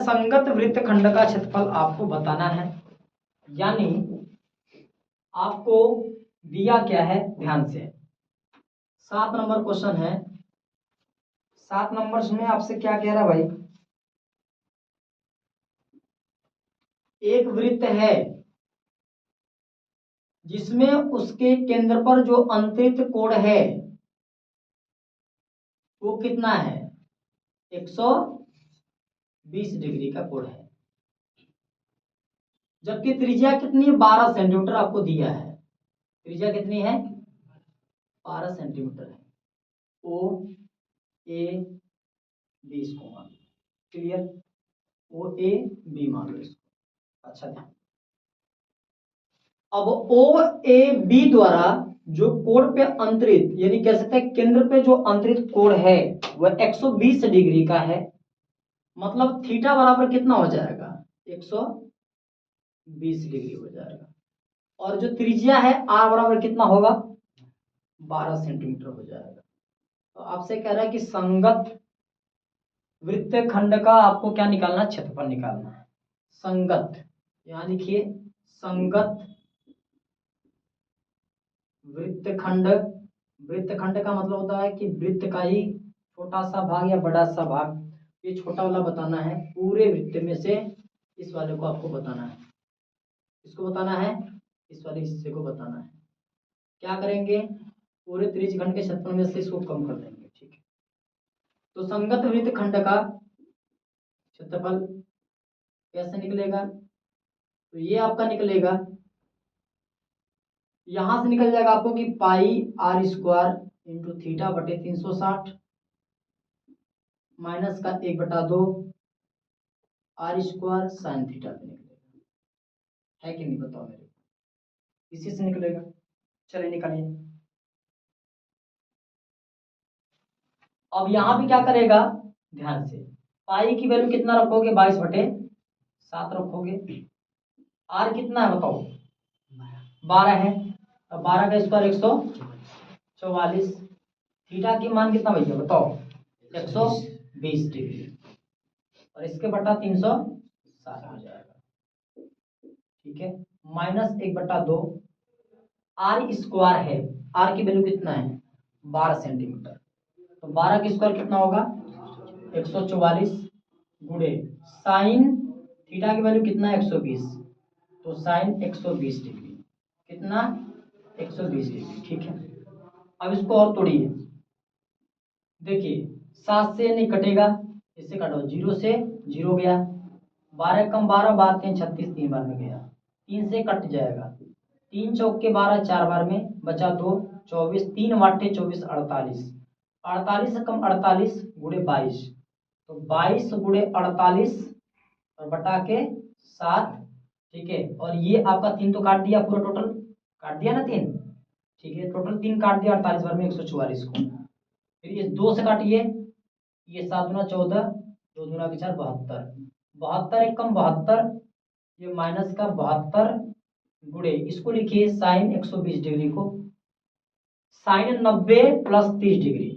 संगत वृत्तखंड का क्षेत्रफल आपको बताना है, यानी आपको दिया क्या है, ध्यान से 7 नंबर क्वेश्चन है। 7 नंबर में आपसे क्या कह रहा है भाई, एक वृत्त है जिसमें उसके केंद्र पर जो अंतरित कोण है वो कितना है, 120 डिग्री का कोण है, जबकि त्रिज्या कितनी है, 12 सेंटीमीटर आपको दिया है। त्रिज्या कितनी है, 12 सेंटीमीटर है। ओ ए बी इसको मान लो, क्लियर, ओ ए बी मान लो इसको। अच्छा ध्यान, अब ओ ए बी द्वारा जो कोण पे अंतरित, यानी कह सकते हैं केंद्र पे जो अंतरित कोण है वह 120 डिग्री का है। मतलब थीटा बराबर कितना हो जाएगा, 120 डिग्री हो जाएगा। और जो त्रिज्या है आर बराबर कितना होगा, 12 सेंटीमीटर हो जाएगा। तो आपसे कह रहा है कि संगत वृत्तखंड का आपको क्या निकालना है, क्षेत्रफल निकालना है। संगत, यहां लिखिए संगत वृत्तखंड। वृत्तखंड का मतलब होता है कि वृत्त का ही छोटा सा भाग या बड़ा सा भाग, ये छोटा वाला बताना है। पूरे वृत्त में से इस वाले को आपको बताना है, इसको बताना है, इस वाले हिस्से को बताना है। क्या करेंगे, पूरे त्रिज्यखंड के क्षेत्रफल में से इसको कम कर देंगे, ठीक है। तो संगत वृत्तखंड का क्षेत्रफल कैसे निकलेगा, तो ये आपका निकलेगा, यहां से निकल जाएगा आपको कि पाई आर स्क्वायर इंटू थीटा बटे 360 माइनस का 1/2 आर स्क्वायर साइन थीटा पे निकलेगा, है कि नहीं बताओ मेरे को, इसी से निकलेगा। चलिए निकालिए। अब यहां भी क्या करेगा, ध्यान से, पाई की वैल्यू कितना रखोगे, 22/7 रखोगे। आर कितना है बताओ, 12 है, अब 12 का स्क्वायर 144। थीटा की मान कितना भैया बताओ, 120 डिग्री, और इसके बटा 360 हो जाएगा, ठीक है। माइनस 1/2 आर स्क्वायर है, आर की वैल्यू कितना है, 12 सेंटीमीटर, तो 12 का स्क्वायर कितना होगा, 144 गुणे साइन थीटा की वैल्यू कितना है, 120, तो साइन 120 डिग्री, कितना, 120 डिग्री, ठीक है। अब इसको और तोड़िए, देखिए 7 से नहीं कटेगा, इससे काटो, 0 से 0 गया, 12 कम 12, 12 3 36, 3 बार में गया, 3 से कट जाएगा, 3 चौक के 12, 4 बार में बचा 2, 24, 3 वाटे 24, 48, 48 से कम 48 गुणे 22, तो 22 गुणे 48 और बटा के 7, ठीक है। और ये आपका 3 तो काट दिया, पूरा टोटल काट दिया ना 3, ठीक है, टोटल 3 काट दिया 48 बार में 144 को। फिर ये 2 से काटिए, ये 7 दूना 14, 2 दूना के 4, 72, 72 एक कम 72, ये माइनस का 72 गुणे, इसको लिखिए साइन 120 डिग्री को, साइन 90 प्लस 30 डिग्री,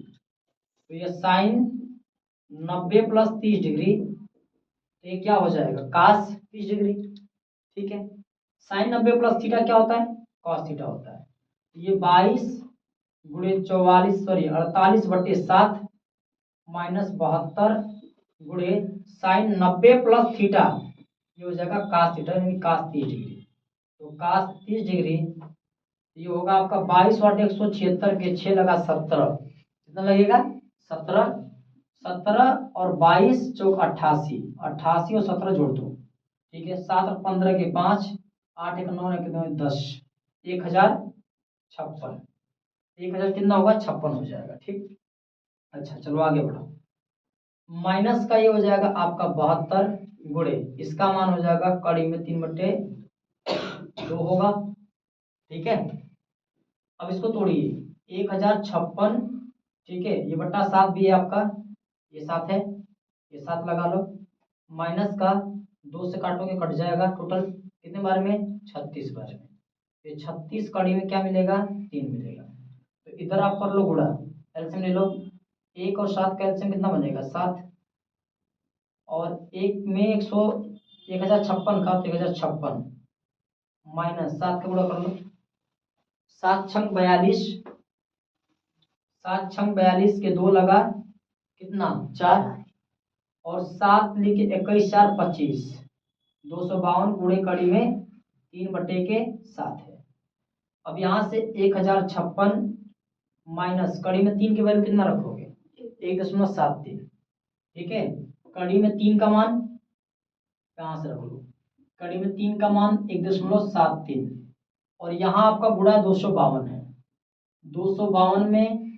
तो ये साइन 90 प्लस 30 डिग्री, तो ये क्या हो जाएगा, कास 30 डिग्री, ठीक है। साइन 90 प्लस थीटा क्या होता है, कॉस थीटा होता है। ये 22 गुणे 44, सॉरी 48/7 माइनस 72 गुणे साइन 90 प्लस थीटा, ये हो जाएगा कास थीटा, यानी कास 30 डिग्री, तो कास 30 डिग्री ये होगा आपका 22/176 के 6 लगा 17, कितना लगेगा, 17, 17 और 22 चौक 88, 88 और 17 जोड़ दो, ठीक है, 7 और 15 के 5, 8 एक 9 एक 9 10, 1056, 1000 कितना होगा, 56 हो जाएगा, ठीक। अच्छा चलो आगे बढ़ो, माइनस का ये हो जाएगा आपका 72 गुणे, इसका मान हो जाएगा कड़ी में 3/2 होगा, ठीक है। अब इसको तोड़िए, 1056, ठीक है, ये बट्टा 7 भी है आपका, ये 7 है, ये 7 लगा लो, माइनस का 2 से काटोगे कट जाएगा, टोटल कितने बार में, 36 बार में, ये 36 कड़ी में क्या मिलेगा, 3 मिलेगा, तो इधर आप कर लो गुणा, एलसीएम ले लो, 1 और 7 का एलसीएम कितना बनेगा, 7, और एक में 1056 का, तो 1056 माइनस 7 का गुणा कर लो। 7 छंग 42, 7 छंग 42 के 2 लगा कितना 4, और 7 लिखे 21 4 25, 252 गुणे कड़ी में 3/7 है। अब यहाँ से 1056 माइनस कड़ी में 3 की वैल्यू कितना रखोगे 1.73, ठीक है। कड़ी में 3 का मान कहाँ से रख लो, कड़ी में 3 का मान 1.73, और यहाँ आपका गुणा 252 है, 252 में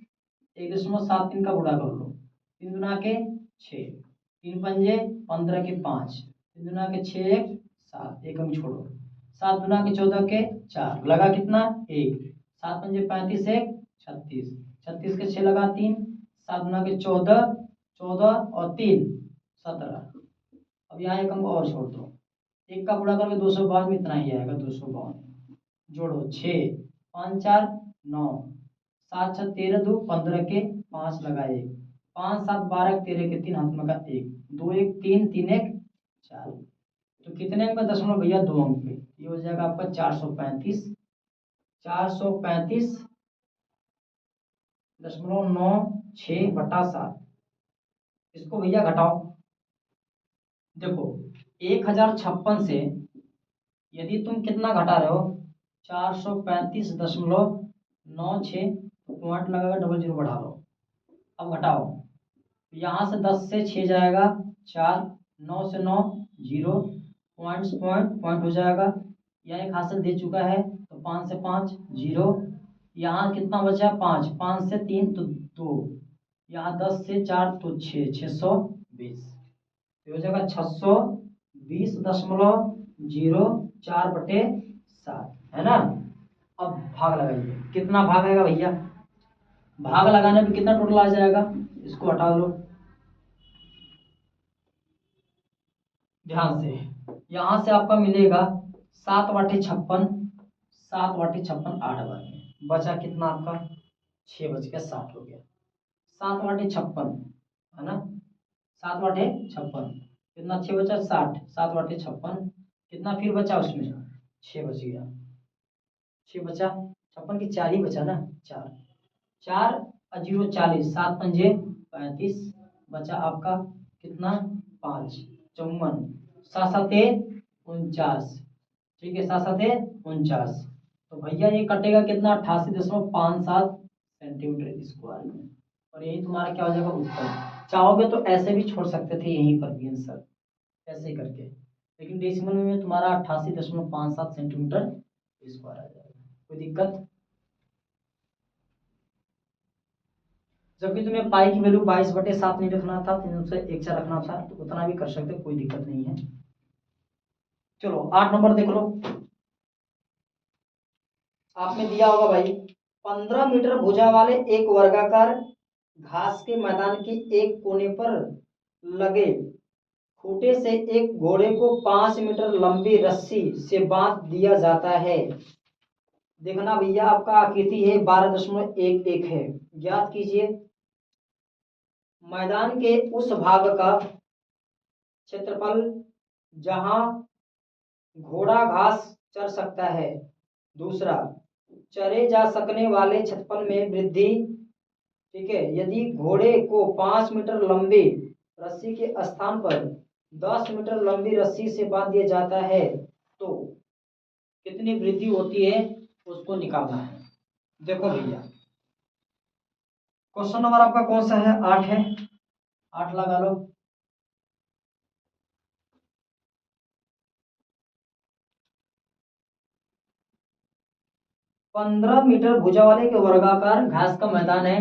1.73 का गुणा कर लो, 3 दुना के 6, 3 पंजे 15 के 5, 3 दुना के 6 1 7, एक अंक छोड़ो, 7 दुना के 14 के 4, लगा कितना 1, 7 पंजे 35 1 36, 36 के 6 लगा 3, 7 दुना के 14 14 और 3 17। अब यहाँ एक अंक और छोड़ दो, एक का गुणा करके 252 में इतना ही आएगा, 252 जोड़ो 6 5 4 9, 7 6 13 2 15 के 5 लगा 1, 5 7 12 13 के 3 हाथ में का 1 2 1 3 3 1 4, तो कितने अंक में दशमलव भैया 2 अंक में, ये हो जाएगा आपका 435, 435.96/7। इसको भैया घटाओ, देखो 1056 से यदि तुम कितना घटा रहे हो 435.96, पॉइंट लगाकर 00 बढ़ा लो। अब घटाओ, यहाँ से 10 से 6 जाएगा 4, 9 से 9 0, पॉइंट हो जाएगा। यहाँ एक हासिल दे चुका है, तो 5 से 5 0, यहाँ कितना बचा 5, 5 से 3 तो 2, यहाँ 10 से 4 तो 6, 620, तो हो जाएगा 620.04/7, है ना। अब भाग लगाइए, कितना भाग आएगा भैया, भाग लगाने पे कितना टोटल आ जाएगा, इसको हटा लो ध्यान से। यहां से आपका मिलेगा 7/56, 7/56 8 बार में बचा कितना आपका 6 बज के 60 हो गया, 7/56 है ना, 7/56 कितना 6 बचा 60, 7/56 कितना फिर बचा उसमें 6 बच गया, 6 बचा 56 की 4 ही बचा ना, 4 4 और 0 40, 7 पंजे 35, बचा आपका कितना 5 54, 7 7 49, ठीक है 7 7 49, तो भैया ये कटेगा कितना 88.57 सेंटीमीटर स्क्वायर में, और यही तुम्हारा क्या हो जाएगा उत्तर। चाहोगे तो ऐसे भी छोड़ सकते थे यहीं पर भी आंसर ऐसे करके, लेकिन डेसिमल में तुम्हारा 88.57 सेंटीमीटर स्क्वायर आ जाएगा, कोई दिक्कत। जबकि तुम्हें पाई की वैल्यू 22/7 नहीं रखना था, 3/1 रखना था, तो उतना भी कर सकते, कोई दिक्कत नहीं है। चलो 8 नंबर देख लो, आपने दिया होगा भाई 15 मीटर भुजा वाले एक वर्गाकार घास के मैदान के एक कोने पर लगे खूंटे से एक घोड़े को 5 मीटर लंबी रस्सी से बांध दिया जाता है। देखना भैया आपका आकृति है 12.11 है, ज्ञात कीजिए मैदान के उस भाग का क्षेत्रफल जहां घोड़ा घास चर सकता है। दूसरा, चरे जा सकने वाले क्षेत्रफल में वृद्धि, ठीक है, यदि घोड़े को 5 मीटर लंबी रस्सी के स्थान पर 10 मीटर लंबी रस्सी से बांध दिया जाता है तो कितनी वृद्धि होती है उसको निकालना है। देखो भैया क्वेश्चन नंबर आपका कौन सा है, 8 है, 8 लगा लो। पंद्रह मीटर भुजा वाले के वर्गाकार घास का मैदान है,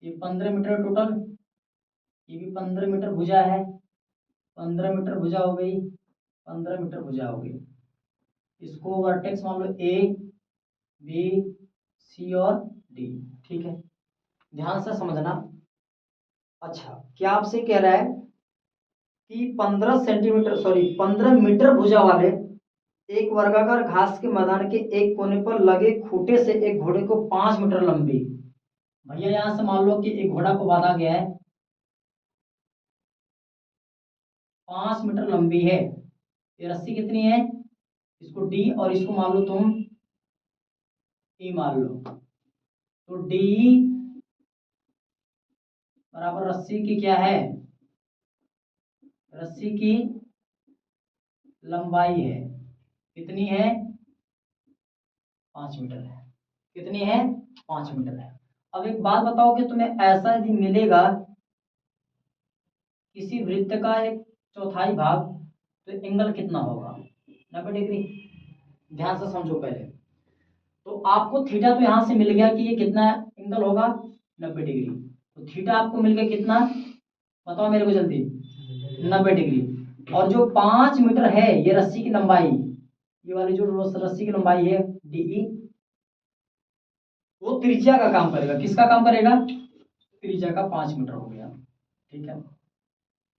ये 15 मीटर टोटल, ये भी 15 मीटर भुजा है, 15 मीटर भुजा हो गई, 15 मीटर भुजा हो गई। इसको वर्टेक्स मान लो ए बी सी और डी, ठीक है, ध्यान से समझना। अच्छा क्या आपसे कह रहा है कि 15 मीटर भुजा वाले एक वर्गाकार घास के मैदान के एक कोने पर लगे खूंटे से एक घोड़े को 5 मीटर लंबी, भैया यहां से मान लो कि एक घोड़ा को बांधा गया है, 5 मीटर लंबी है। ये रस्सी कितनी है, इसको डी और इसको मान लो तुम ई मान लो, तो डी बराबर रस्सी की क्या है, रस्सी की लंबाई है, कितनी है 5 मीटर है, कितनी है 5 मीटर है। अब एक बात बताओ कि तुम्हें ऐसा यदि मिलेगा किसी वृत्त का एक चौथाई भाग, तो एंगल कितना होगा, 90 डिग्री। ध्यान से समझो पहले, तो आपको थीटा तो यहां से मिल गया कि ये कितना एंगल होगा 90 डिग्री, तो थीटा आपको मिल गया कितना, बताओ मेरे को जल्दी, 90 डिग्री। और जो 5 मीटर है ये रस्सी की लंबाई, ये वाली जो रस्सी की लंबाई है डी, वो त्रिज्या का काम करेगा, किसका काम करेगा, त्रिज्या का 5 मीटर हो गया, ठीक है।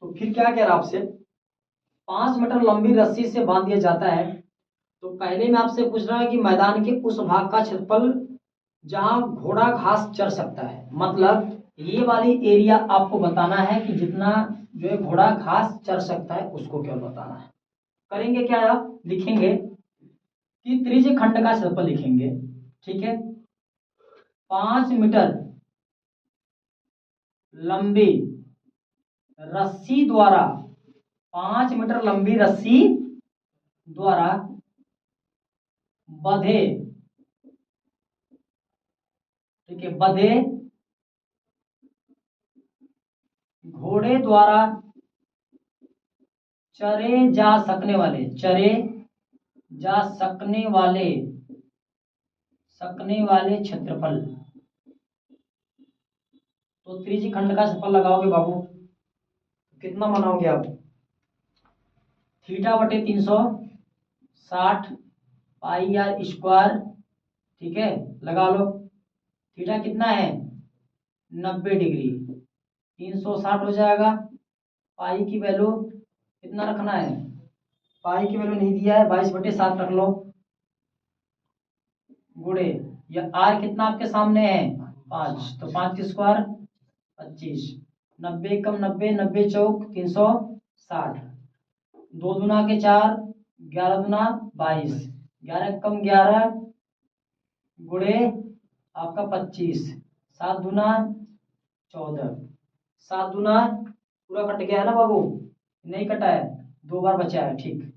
तो फिर क्या कह रहा आपसे, 5 मीटर लंबी रस्सी से बांध दिया जाता है, तो पहले में आपसे पूछ रहा है कि मैदान के उस भाग का क्षेत्रफल जहां घोड़ा घास चर सकता है, मतलब ये वाली एरिया आपको बताना है कि जितना जो है घोड़ा घास चर सकता है उसको केवल बताना है। करेंगे क्या, आप लिखेंगे कि त्रिज्य खंड का क्षेत्रफल लिखेंगे, ठीक है। 5 मीटर लंबी रस्सी द्वारा, 5 मीटर लंबी रस्सी द्वारा बंधे, ठीक है, बंधे घोड़े द्वारा चरे जा सकने वाले, चरे जा सकने वाले क्षेत्रफल, तो त्रिज्य खंड का क्षेत्रफल लगाओगे बाबू, कितना बनाओगे आप, थीटा बटे 360 पाई आर स्क्वायर, ठीक है, लगा लो। थीटा कितना है 90 डिग्री, 360 हो जाएगा, पाई की वैल्यू कितना रखना है, पाई की वैल्यू नहीं दिया है, 22/7 रख लो, गुड़े या आर कितना आपके सामने है 5, तो 5 की स्क्वायर 25, 90 कम 90, 90 चौक 360, 2 दूना के 4, 11 दूना 22, 11 कम 11 गुड़े आपका 25, 7 दूना 14, 7 दूना पूरा कट गया है ना बाबू, नहीं कटा है, 2 बार बचा है, ठीक।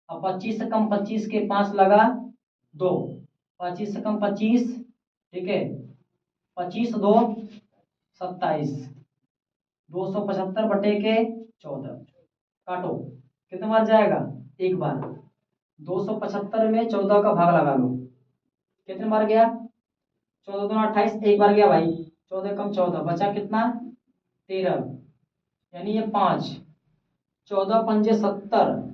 अब 25 से कम 25 के 5 लगा 2, 25 से कम 25, ठीक है, 25 2 27, 275 बटे के 14, काटो, कितने बार जाएगा, एक बार, 275 में 14 का भाग लगा लो, कितने बार गया, 14 दूना 28, एक बार गया भाई, 14 कम 14 बचा कितना 13, यानी ये 5, 14 पंजे 70,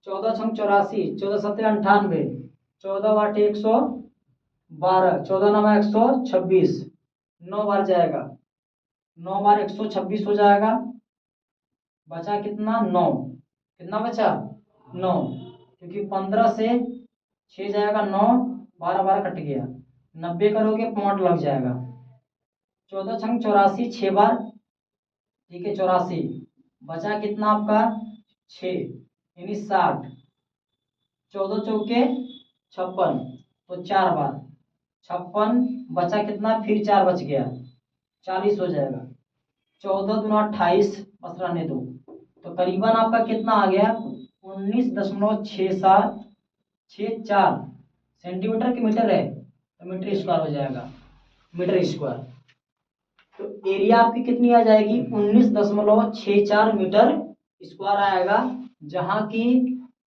14 छंग 84, 14 सत्ते 98, 14 वाटे 112, 14 नवा 126, 9 बार जाएगा, 9 बार 126 हो जाएगा, बचा कितना 9, कितना बचा 9, क्योंकि 15 से 6 जाएगा 9, 12 बार कट गया, 90 करोगे 5 लग जाएगा, 14 छंग 84 6 बार, ठीक है 84, बचा कितना आपका 6 यानी 60, 14 चौके 56, तो 4 बार 56, बचा कितना फिर 4 बच गया 40 हो जाएगा, 14 दूना 28, बस रहने दो, तो करीबन आपका कितना आ गया 19.6764 सेंटीमीटर की मीटर है, तो मीटर स्क्वायर हो जाएगा, मीटर स्क्वायर, तो एरिया आपकी कितनी आ जाएगी 19.64 मीटर स्क्वायर आएगा, जहां की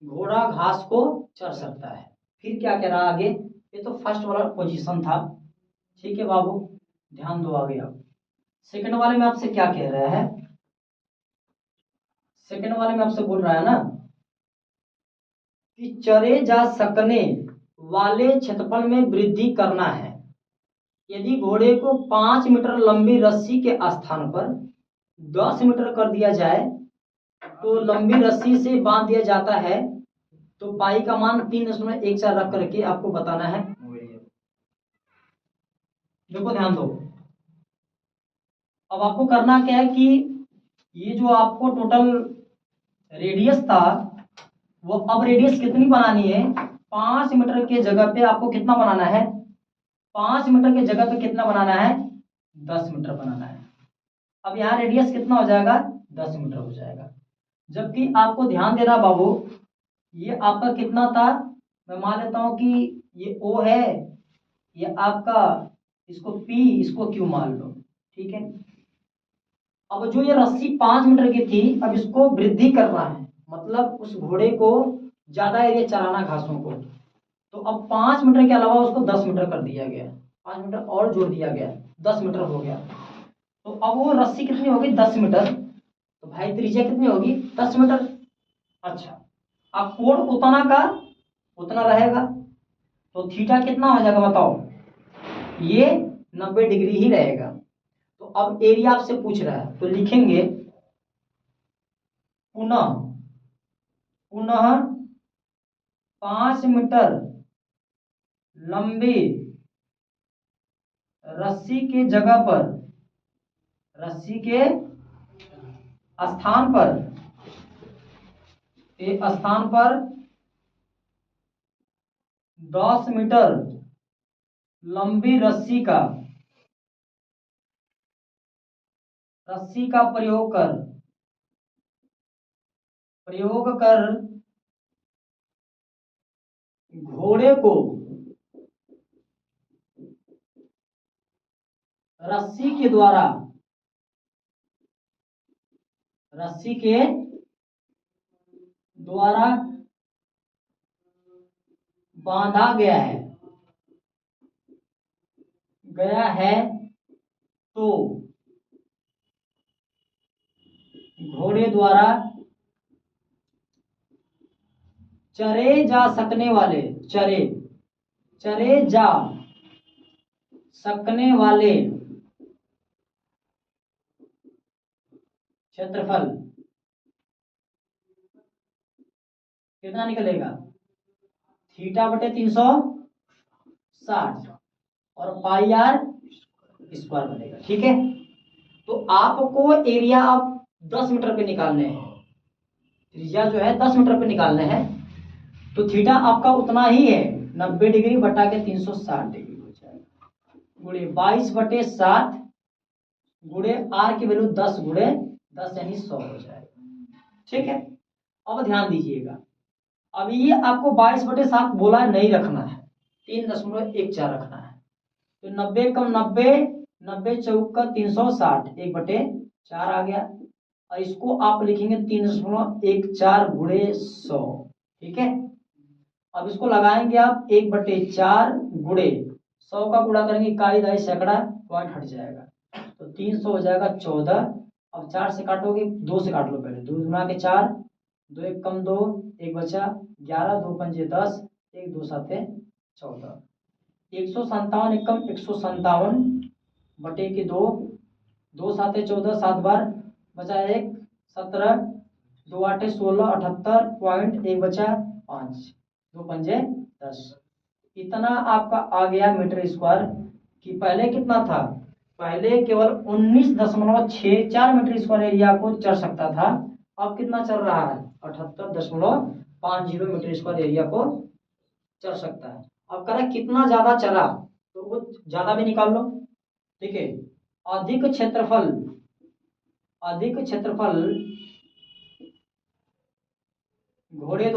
घोड़ा घास को चर सकता है। फिर क्या कह रहा आगे, ये तो फर्स्ट वाला पोजीशन था, ठीक है बाबू, ध्यान दो आगे। आप सेकंड वाले में आपसे क्या कह रहा है, सेकंड वाले में आपसे बोल रहा है ना कि चरे जा सकने वाले क्षेत्रफल में वृद्धि करना है। यदि घोड़े को 5 मीटर लंबी रस्सी के स्थान पर 10 मीटर कर दिया जाए, तो लंबी रस्सी से बांध दिया जाता है, तो पाई का मान 3.14 रख करके आपको बताना है। देखो ध्यान दो, अब आपको करना क्या है कि ये जो आपको टोटल रेडियस था, वो अब रेडियस कितनी बनानी है, 5 मीटर के जगह पे आपको कितना बनाना है, 5 मीटर के जगह पे कितना बनाना है, 10 मीटर बनाना है। अब यहाँ रेडियस कितना हो जाएगा, 10 मीटर हो जाएगा। जबकि आपको ध्यान देना बाबू, ये आपका कितना था, मैं मान लेता हूं कि ये O है, ये आपका, इसको P, इसको Q मान लो, ठीक है। अब जो ये रस्सी 5 मीटर की थी, अब इसको वृद्धि करना है, मतलब उस घोड़े को ज्यादा एरिया चलाना घासों को, तो अब 5 मीटर के अलावा उसको 10 मीटर कर दिया गया, 5 मीटर और जोड़ दिया गया, 10 मीटर हो गया। तो अब वो रस्सी कितनी होगी, 10 मीटर, तो भाई त्रिज्या कितनी होगी, 10 मीटर। अच्छा, अब कोण उतना का उतना रहेगा, तो थीटा कितना हो जाएगा बताओ, ये 90 डिग्री ही रहेगा। तो अब एरिया आपसे पूछ रहा है, तो लिखेंगे पुनः पुनः 5 मीटर लंबी रस्सी के जगह पर, रस्सी के स्थान पर, स्थान पर 10 मीटर लंबी रस्सी का प्रयोग कर घोड़े को रस्सी के द्वारा बांधा गया है तो घोड़े द्वारा चरे जा सकने वाले क्षेत्रफल कितना निकलेगा, थीटा बटे 360 और पाई आर स्क्वायर बनेगा, ठीक है। तो आपको एरिया अब 10 मीटर पे निकालने हैं, त्रिज्या जो है 10 मीटर पे निकालने हैं, तो थीटा आपका उतना ही है, 90 डिग्री बटा के 360 डिग्री हो जाएगा, गुणे 22/7 गुणे आर की वैल्यू 10 गुणे 10 यानी 100 हो जाएगा, ठीक है। अब ध्यान दीजिएगा, अब ये आपको 22/7 बोला नहीं रखना है, 3.14 रखना है, तो 90 कम 90, 90 चौका 360, 1/4 आ गया, और इसको आप लिखेंगे 3.14 गुणे 100, ठीक है। अब इसको लगाएंगे आप 1/4 गुणे 100 का गुणा करेंगे, इकाई दहाई सैकड़ा, पॉइंट हट जाएगा, तो 300 हो जाएगा 14। अब 4 से काटोगे, 2 से काट लो पहले, 2 गुना के 4, 2 1 कम 2, 1 बचा 11, 2 पंजे 10, 1 2 साते 14, 157 1 कम 157 बटे के 2, 2 साते 14, 7 बार बचा 1 17, 2 8 16, 78 पॉइंट 1 बचा 5, 2 पंजे 10, इतना आपका आ गया मीटर स्क्वायर। कि पहले कितना था, पहले केवल 19.64 मीटर स्क्वायर एरिया को चढ़ सकता था, अब कितना चल रहा है, 78.50 मीटर स्क्वायर एरिया को चढ़ सकता है। अब कह रहा है कितना ज्यादा चला, तो वो ज्यादा भी निकाल लो, ठीक है। अधिक क्षेत्रफल घोड़े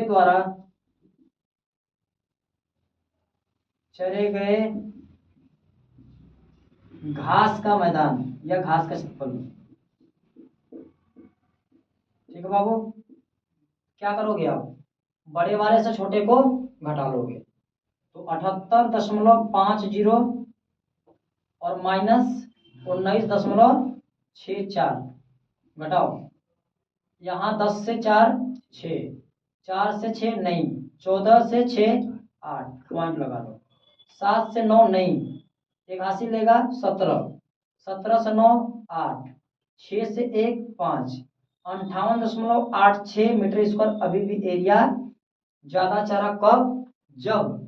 द्वारा चरे गए घास का मैदान या घास का क्षेत्रफल, ठीक है बाबू। क्या करोगे आप, बड़े वाले से छोटे को घटा लोगे, तो 78.50 और माइनस 19.64 घटाओ, यहाँ 10 से 4 6, 4 से 6 नहीं, 14 से 6 8 पॉइंट लगा लो, 7 से 9 नहीं, एक हासिल लेगा 17, 17 से 9 8, 6 से 1 5, 58.86 मीटर स्क्वायर अभी भी एरिया ज्यादा चाह रहा। कब? जब